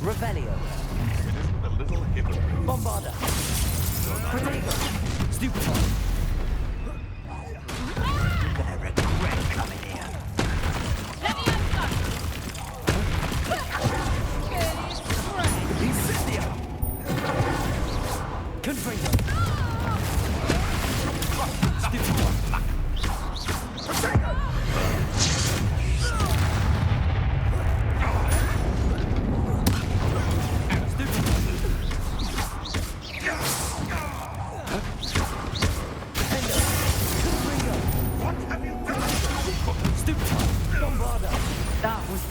Revelio. It isn't a little hypocrite. Bombarda. Protego. Stupefy. Better regret coming here. Incendio. Confringo. Stupefy. Protego.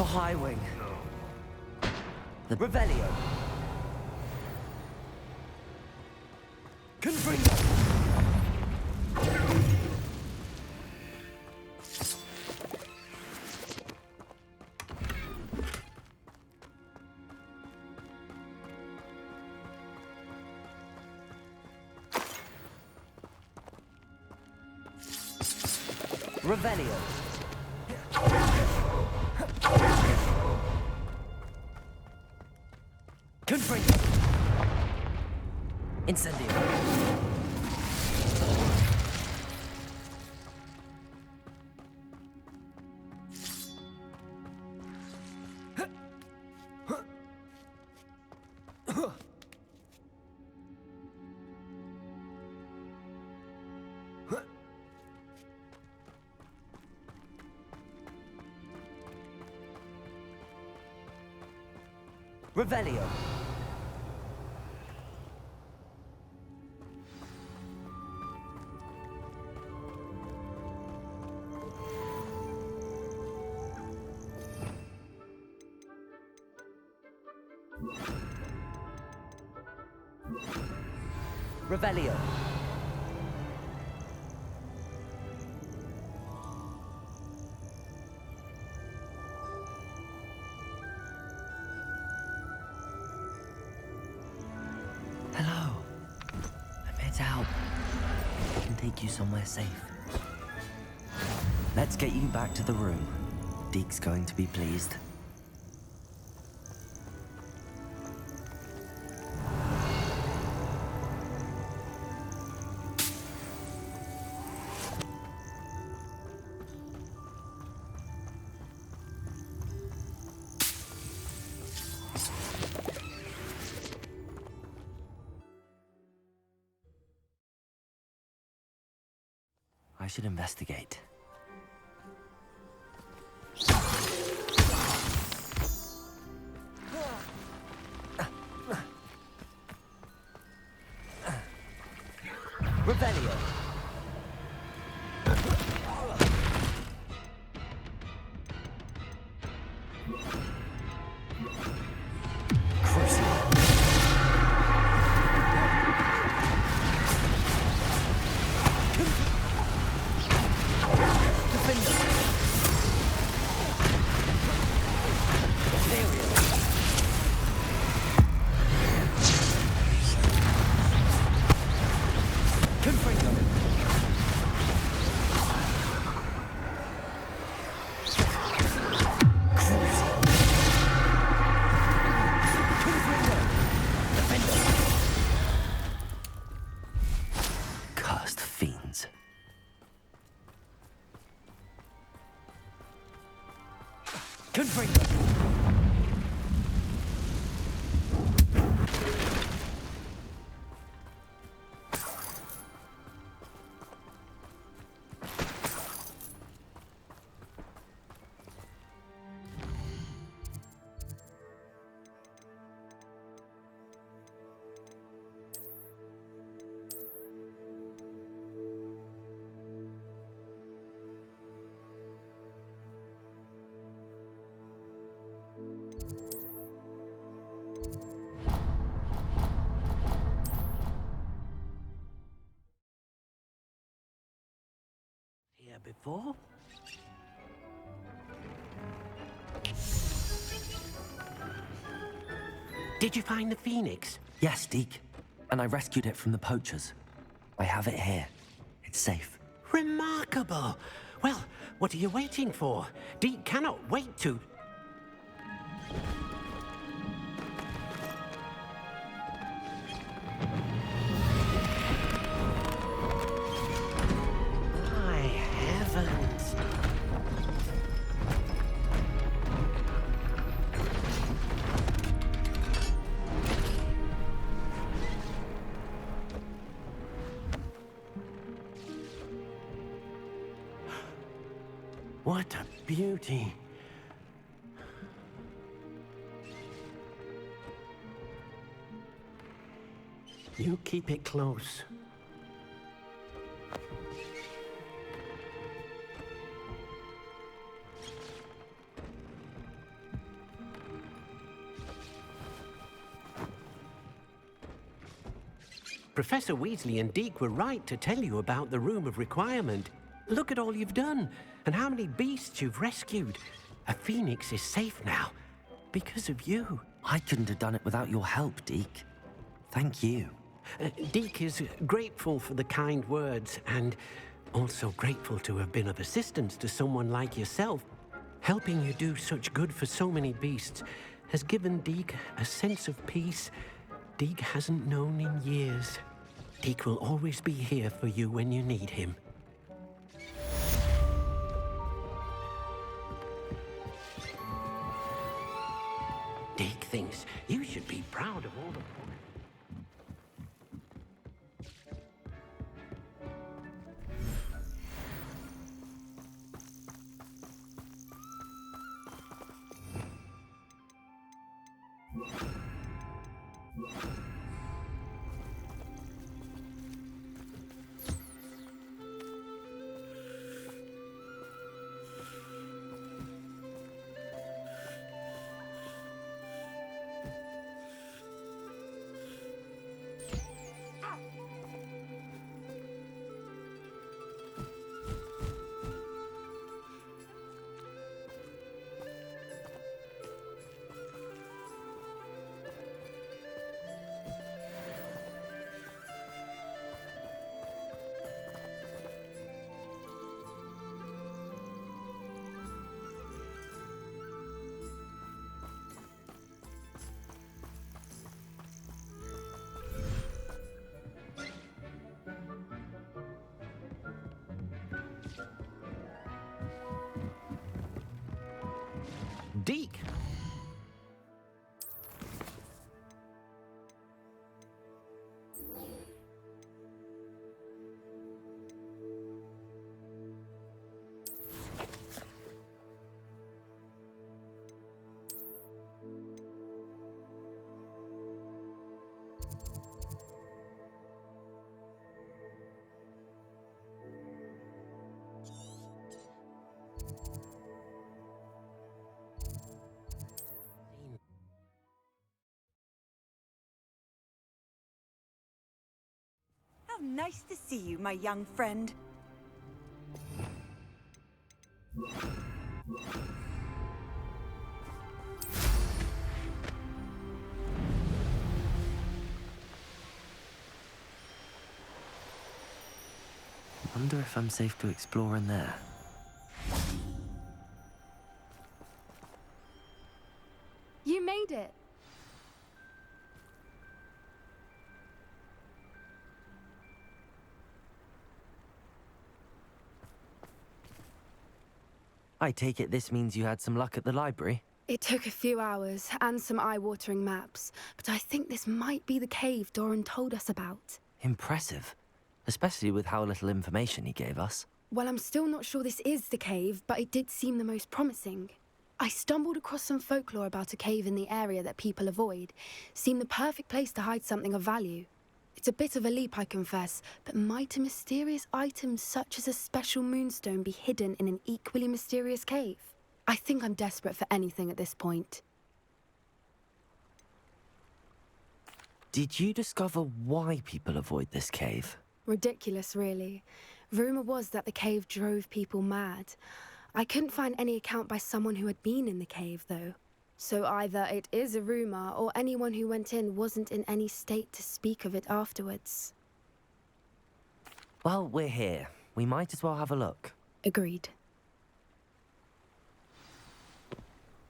High wing. The Revelio. Confringo. Revelio. Confringo. Incendio. Revelio. Revelio. Hello. I'm here to help. I can take you somewhere safe. Let's get you back to the room. Deke's going to be pleased. I should investigate. Revelio. Cursed fiends. Here before? Did you find the phoenix? Yes, Deke. And I rescued it from the poachers. I have it here. It's safe. Remarkable! Well, what are you waiting for? Deke cannot wait to... My heavens! What a beauty! You keep it close. Professor Weasley and Deke were right to tell you about the Room of Requirement. Look at all you've done, and how many beasts you've rescued. A phoenix is safe now, because of you. I couldn't have done it without your help, Deke. Thank you. Deke is grateful for the kind words, and also grateful to have been of assistance to someone like yourself. Helping you do such good for so many beasts has given Deke a sense of peace Deke hasn't known in years. Deke will always be here for you when you need him. Deke thinks you should be proud of all the... Deke! How nice to see you, my young friend. Wonder if I'm safe to explore in there. You made it. I take it this means you had some luck at the library? It took a few hours and some eye-watering maps, but I think this might be the cave Doran told us about. Impressive. Especially with how little information he gave us. Well, I'm still not sure this is the cave, but it did seem the most promising. I stumbled across some folklore about a cave in the area that people avoid. Seemed the perfect place to hide something of value. It's a bit of a leap, I confess, but might a mysterious item such as a special moonstone be hidden in an equally mysterious cave? I think I'm desperate for anything at this point. Did you discover why people avoid this cave? Ridiculous, really. Rumor was that the cave drove people mad. I couldn't find any account by someone who had been in the cave, though. So either it is a rumor, or anyone who went in wasn't in any state to speak of it afterwards. Well, we're here. We might as well have a look. Agreed.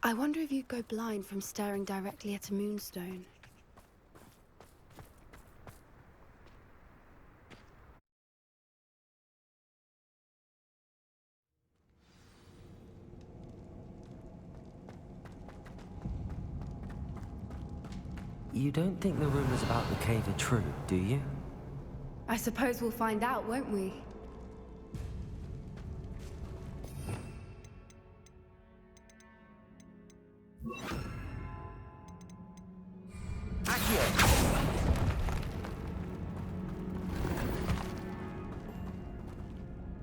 I wonder if you'd go blind from staring directly at a moonstone. You don't think the rumors about the cave are true, do you? I suppose we'll find out, won't we?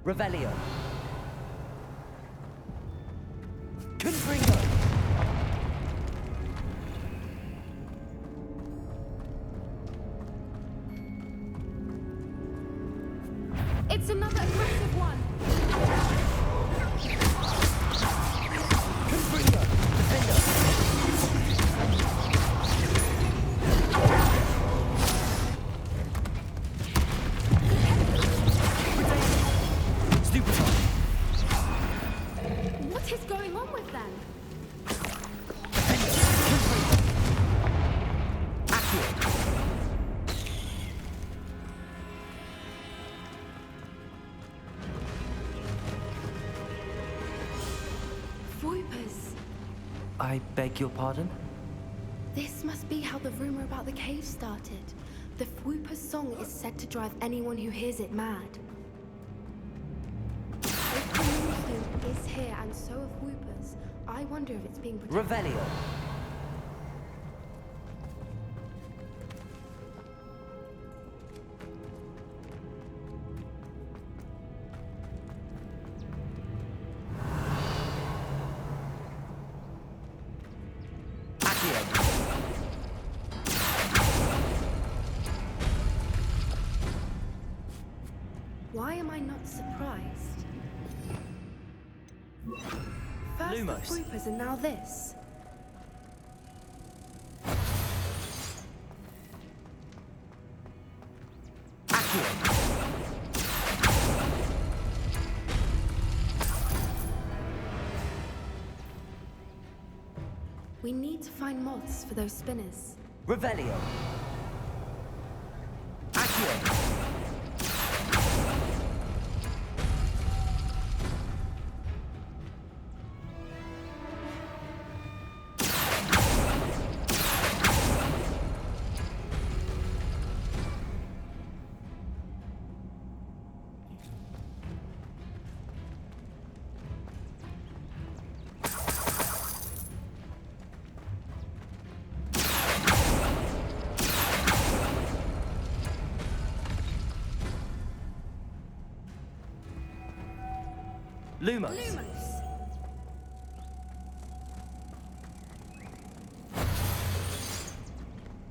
Revelio. Confringo. It's another aggressive one. Confringo. Defender. What is going on with them? Voipers. I beg your pardon? This must be how the rumor about the cave started. The Fwooper's song is said to drive anyone who hears it mad. If the moonstone is here and so are Fwoopers, I wonder if it's being protected. Revelio. Why am I not surprised? First Lumos. the Fwoopers and now this. We need to find moths for those spinners. Revelio. Accio. Lumos. Lumos!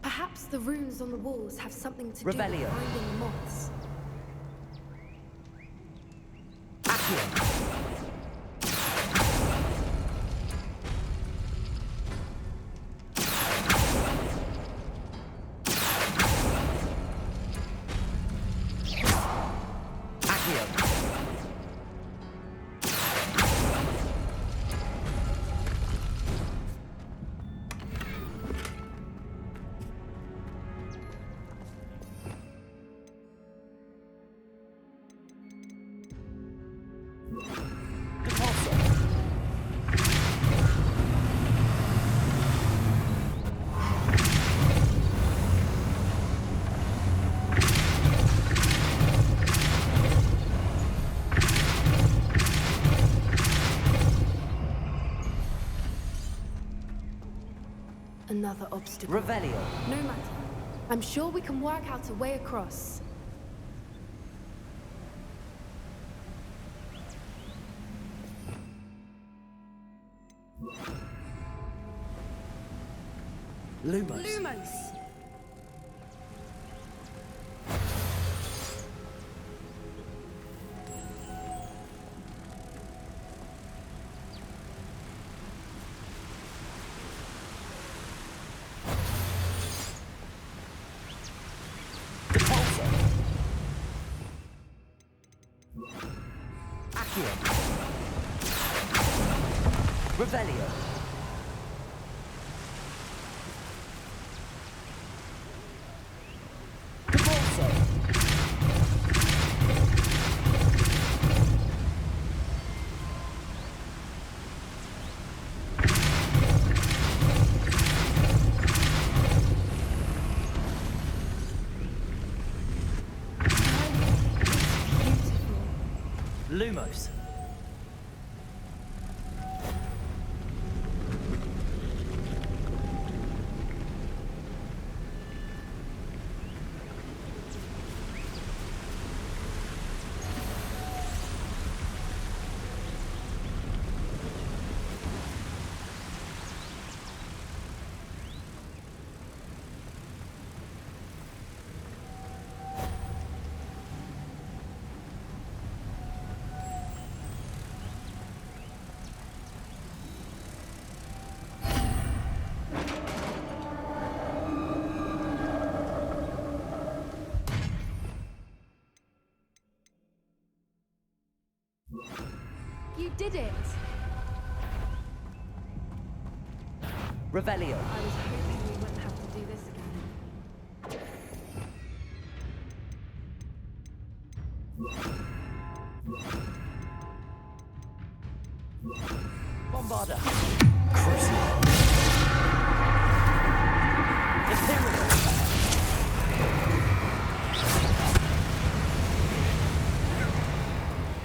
Perhaps the runes on the walls have something to do with Revelio. finding the moths. Accio. Another obstacle. Revelio. No matter. I'm sure we can work out a way across. Lumos. Lumos! Accio. Revelio. Caborso. Lumos. You did it! Revelio. I was hoping we wouldn't have to do this again. Bombarda. Crucible. Imperial.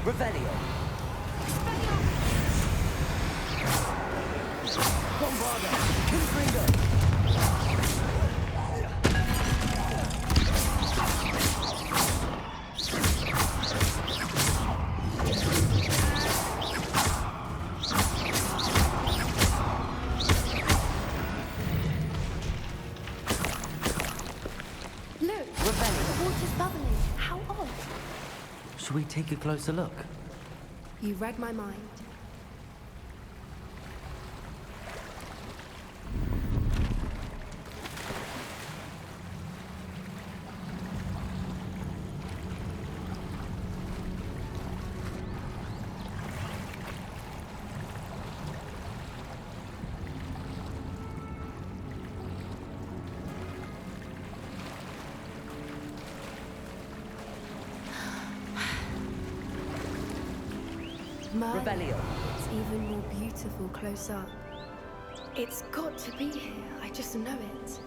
Revelio. Bombarda. Confringo. Look! The water's bubbling. How odd. Should we take a closer look? You read my mind. Revelio. It's even more beautiful close up. It's got to be here. I just know it.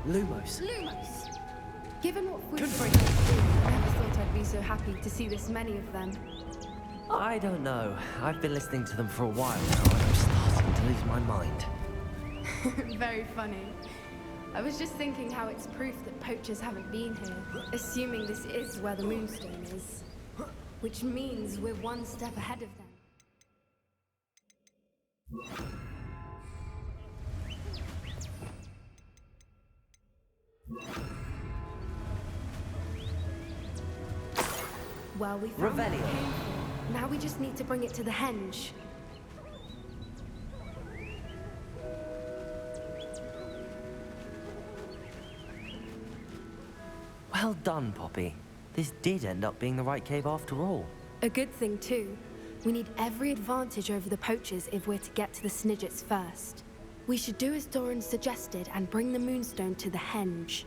Lumos. Lumos! Given what we've been through, I never thought I'd be so happy to see this many of them. I don't know. I've been listening to them for a while now, and I'm starting to lose my mind. Very funny. I was just thinking how it's proof that poachers haven't been here, assuming this is where the moonstone is. Which means we're one step ahead of them. Well, we found what we Revelio. came for. Now we just need to bring it to the henge. Well done, Poppy. This did end up being the right cave after all. A good thing, too. We need every advantage over the poachers if we're to get to the Snidgets first. We should do as Doran suggested and bring the moonstone to the henge.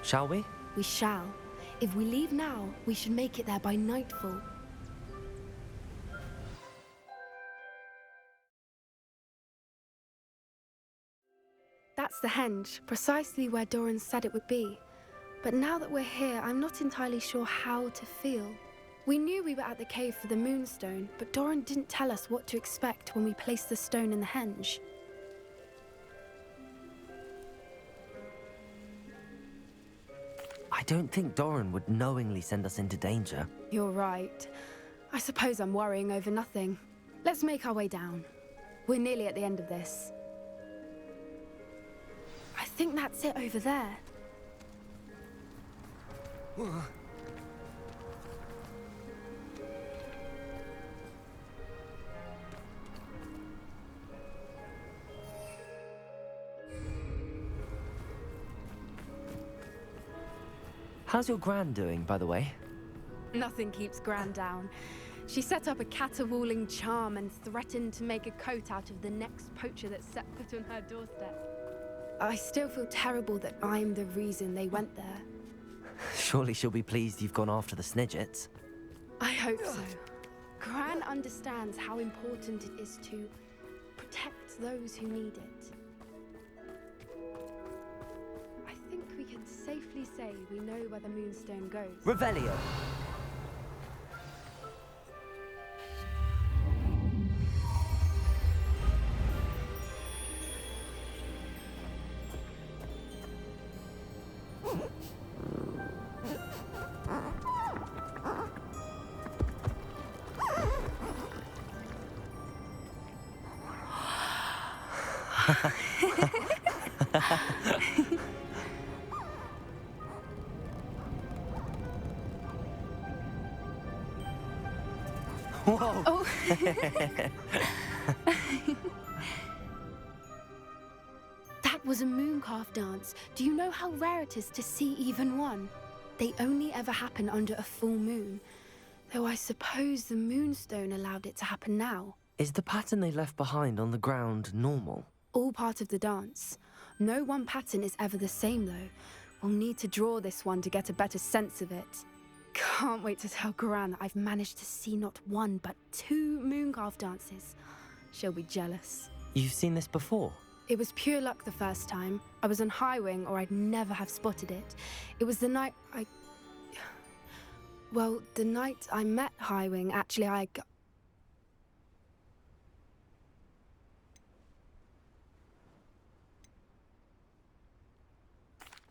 Shall we? We shall. If we leave now, we should make it there by nightfall. That's the henge, precisely where Doran said it would be. But now that we're here, I'm not entirely sure how to feel. We knew we were at the cave for the moonstone, but Doran didn't tell us what to expect when we placed the stone in the henge. I don't think Doran would knowingly send us into danger. You're right. I suppose I'm worrying over nothing. Let's make our way down. We're nearly at the end of this. I think that's it over there. How's your gran doing, by the way? Nothing keeps Gran down. She set up a caterwauling charm and threatened to make a coat out of the next poacher that set foot on her doorstep. I still feel terrible that I'm the reason they went there. Surely she'll be pleased you've gone after the Snidgets. I hope so. Gran understands how important it is to protect those who need it. I think we can safely say we know where the Moonstone goes. Revelio! Whoa! Oh. That was a mooncalf dance. Do you know how rare it is to see even one? They only ever happen under a full moon. Though I suppose the Moonstone allowed it to happen now. Is the pattern they left behind on the ground normal? All part of the dance. No one pattern is ever the same, though. We'll need to draw this one to get a better sense of it. Can't wait to tell Gran that I've managed to see not one, but 2 mooncalf dances. She'll be jealous. You've seen this before? It was pure luck the first time. I was on Highwing, or I'd never have spotted it. It was the night Well, the night I met Highwing, actually,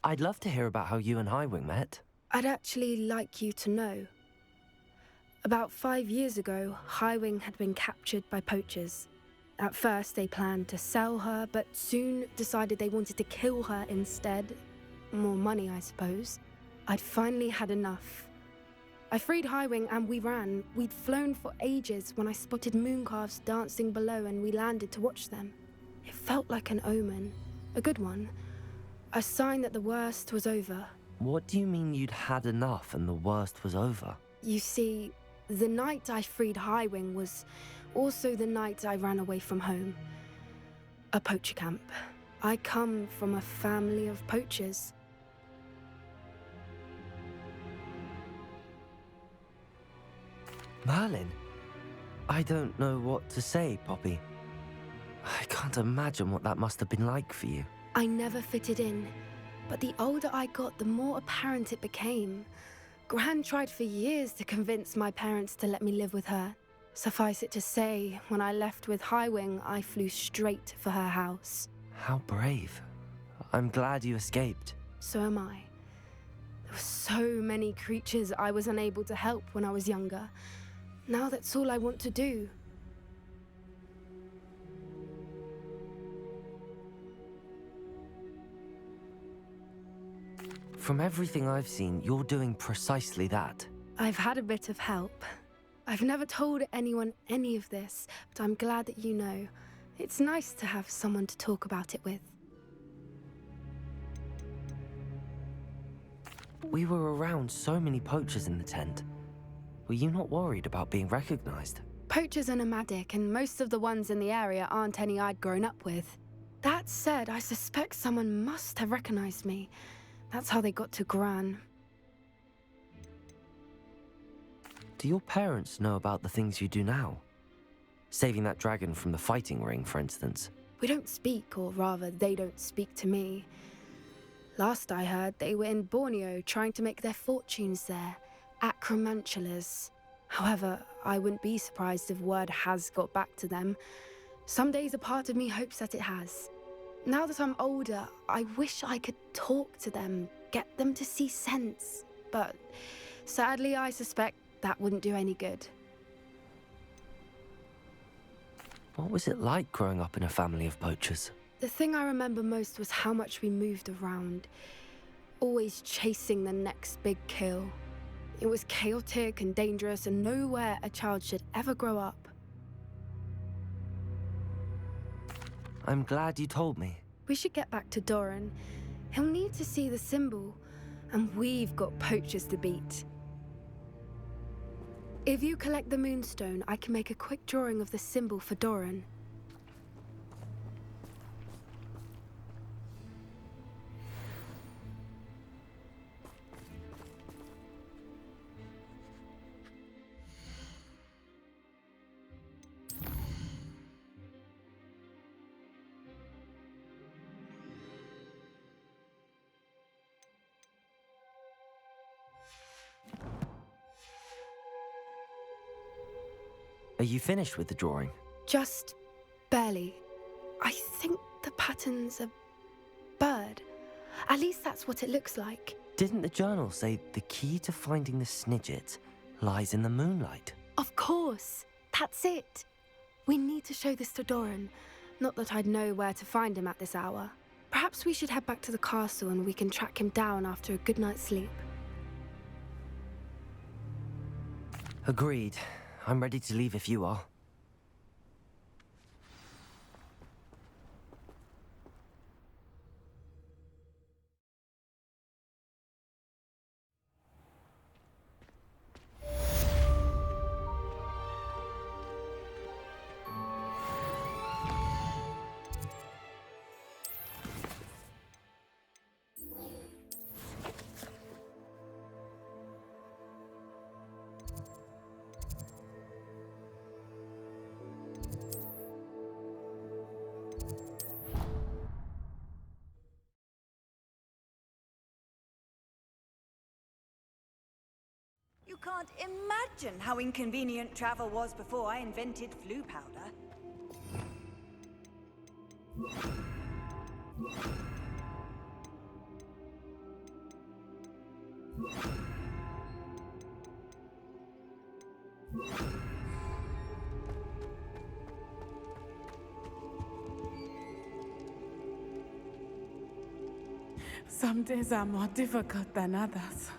I'd love to hear about how you and Highwing met. I'd actually like you to know. About 5 years ago, Highwing had been captured by poachers. At first, they planned to sell her, but soon decided they wanted to kill her instead. More money, I suppose. I'd finally had enough. I freed Highwing and we ran. We'd flown for ages when I spotted mooncalves dancing below and we landed to watch them. It felt like an omen. A good one. A sign that the worst was over. What do you mean you'd had enough and the worst was over? You see, the night I freed Highwing was also the night I ran away from home. A poacher camp. I come from a family of poachers. Merlin? I don't know what to say, Poppy. I can't imagine what that must have been like for you. I never fitted in, but the older I got, the more apparent it became. Gran tried for years to convince my parents to let me live with her. Suffice it to say, when I left with Highwing, I flew straight for her house. How brave. I'm glad you escaped. So am I. There were so many creatures I was unable to help when I was younger. Now that's all I want to do. From everything I've seen, you're doing precisely that. I've had a bit of help. I've never told anyone any of this, but I'm glad that you know. It's nice to have someone to talk about it with. We were around so many poachers in the tent. Were you not worried about being recognized? Poachers are nomadic, and most of the ones in the area aren't any I'd grown up with. That said, I suspect someone must have recognized me. That's how they got to Gran. Do your parents know about the things you do now? Saving that dragon from the fighting ring, for instance. We don't speak, or rather, they don't speak to me. Last I heard, they were in Borneo trying to make their fortunes there. Acromantulas. However, I wouldn't be surprised if word has got back to them. Some days a part of me hopes that it has. Now that I'm older, I wish I could talk to them, get them to see sense. But sadly, I suspect that wouldn't do any good. What was it like growing up in a family of poachers? The thing I remember most was how much we moved around, always chasing the next big kill. It was chaotic and dangerous and nowhere a child should ever grow up. I'm glad you told me. We should get back to Doran. He'll need to see the symbol. and we've got poachers to beat. If you collect the moonstone, I can make a quick drawing of the symbol for Doran. Are you finished with the drawing? Just barely. I think the pattern's a bird. At least that's what it looks like. Didn't the journal say the key to finding the Snidget lies in the moonlight? Of course. That's it. We need to show this to Doran. Not that I'd know where to find him at this hour. Perhaps we should head back to the castle and we can track him down after a good night's sleep. Agreed. I'm ready to leave if you are. You can't imagine how inconvenient travel was before I invented flu powder. Some days are more difficult than others.